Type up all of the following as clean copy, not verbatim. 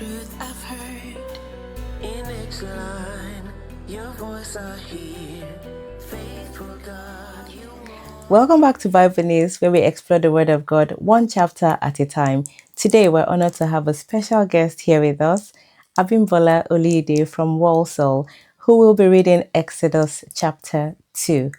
truth I've heard. In each line, your voice I hear. Faithful God, you are. Welcome back to Bible News, where we explore the Word of God one chapter at a time. Today, we're honored to have a special guest here with us, Abimbola Oluyide from Walsall, who will be reading Exodus chapter 2.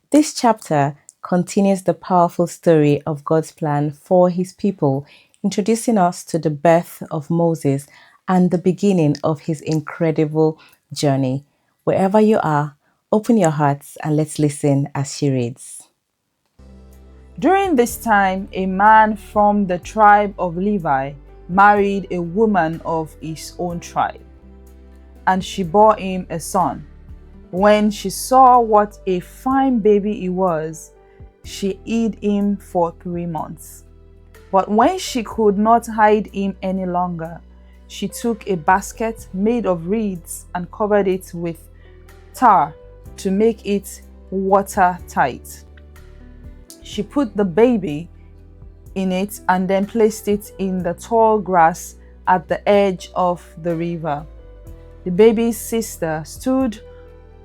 This chapter continues the powerful story of God's plan for his people, introducing us to the birth of Moses and the beginning of his incredible journey. Wherever you are, open your hearts and let's listen as she reads. During this time, a man from the tribe of Levi married a woman of his own tribe, and she bore him a son. When she saw what a fine baby he was, she hid him for 3 months. But when she could not hide him any longer, she took a basket made of reeds and covered it with tar to make it watertight. She put the baby in it and then placed it in the tall grass at the edge of the river. The baby's sister stood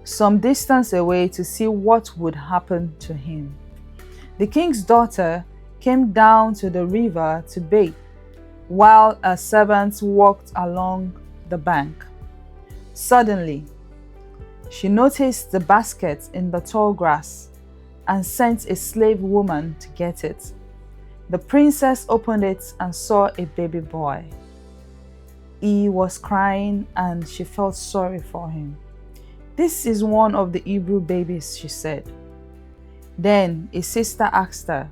some distance away to see what would happen to him. The king's daughter came down to the river to bathe, while her servants walked along the bank. Suddenly, she noticed the basket in the tall grass and sent a slave woman to get it. The princess opened it and saw a baby boy. He was crying and she felt sorry for him. "This is one of the Hebrew babies," she said. Then his sister asked her,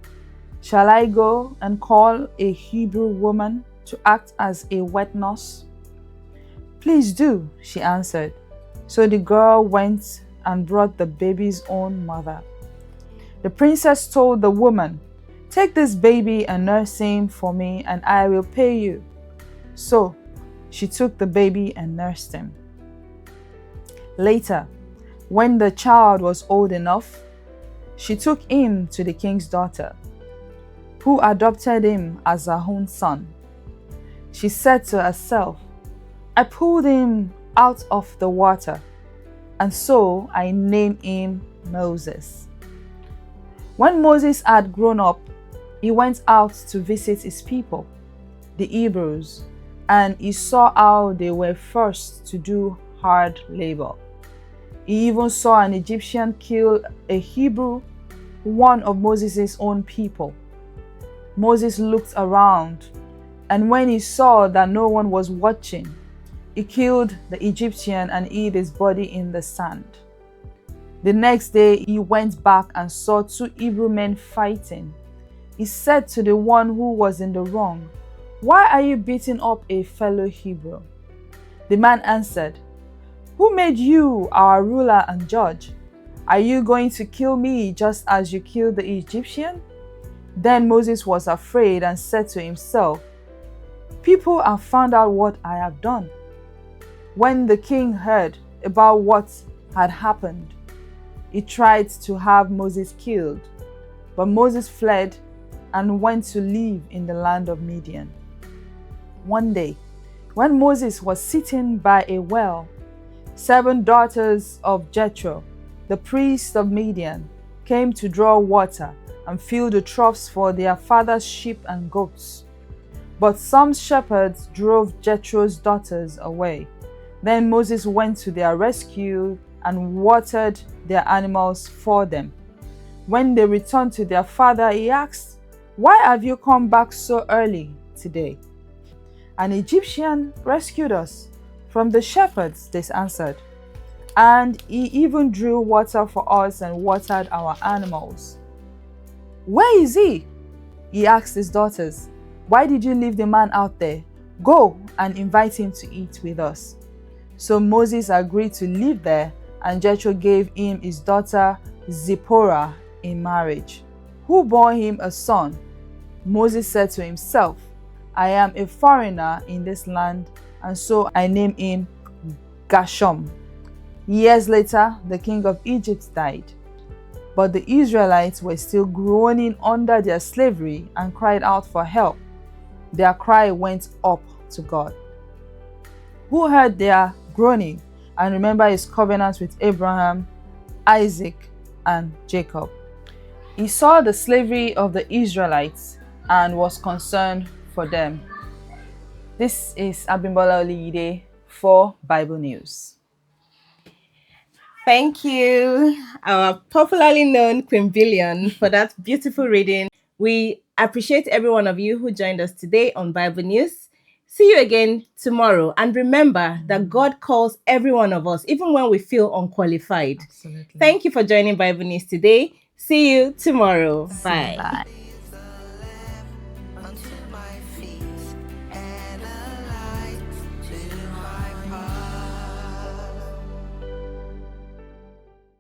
"Shall I go and call a Hebrew woman to act as a wet nurse?" "Please do," she answered. So the girl went and brought the baby's own mother. The princess told the woman, "Take this baby and nurse him for me, and I will pay you." So she took the baby and nursed him. Later, when the child was old enough, she took him to the king's daughter, who adopted him as her own son. She said to herself, "I pulled him out of the water, and so I named him Moses." When Moses had grown up, he went out to visit his people, the Hebrews, and he saw how they were forced to do hard labor. He even saw an Egyptian kill a Hebrew, one of Moses' own people. Moses looked around, and when he saw that no one was watching, he killed the Egyptian and hid his body in the sand. The next day, he went back and saw 2 Hebrew men fighting. He said to the one who was in the wrong, "Why are you beating up a fellow Hebrew?" The man answered, "Who made you our ruler and judge? Are you going to kill me just as you killed the Egyptian?" Then Moses was afraid and said to himself, "People have found out what I have done." When the king heard about what had happened, he tried to have Moses killed, but Moses fled and went to live in the land of Midian. One day, when Moses was sitting by a well, 7 daughters of Jethro, the priest of Midian, came to draw water and fill the troughs for their father's sheep and goats. But some shepherds drove Jethro's daughters away. Then Moses went to their rescue and watered their animals for them. When they returned to their father, he asked, "Why have you come back so early today?" "An Egyptian rescued us from the shepherds," they answered, "and he even drew water for us and watered our animals." "Where is he?" he asked his daughters. "Why did you leave the man out there? Go and invite him to eat with us." So Moses agreed to live there, and Jethro gave him his daughter Zipporah in marriage, who bore him a son. Moses said to himself, "I am a foreigner in this land," and so I named him Gershom. Years later, the king of Egypt died, but the Israelites were still groaning under their slavery and cried out for help. Their cry went up to God. who heard their groaning and remembered his covenant with Abraham, Isaac, and Jacob. He saw the slavery of the Israelites and was concerned for them. This is Abimbola Oluyide for Bible News. Thank you, our popularly known Queen Billion, for that beautiful reading. We appreciate every one of you who joined us today on Bible News. See you again tomorrow. And remember that God calls every one of us, even when we feel unqualified. Absolutely. Thank you for joining Bible News today. See you tomorrow. Bye. Bye.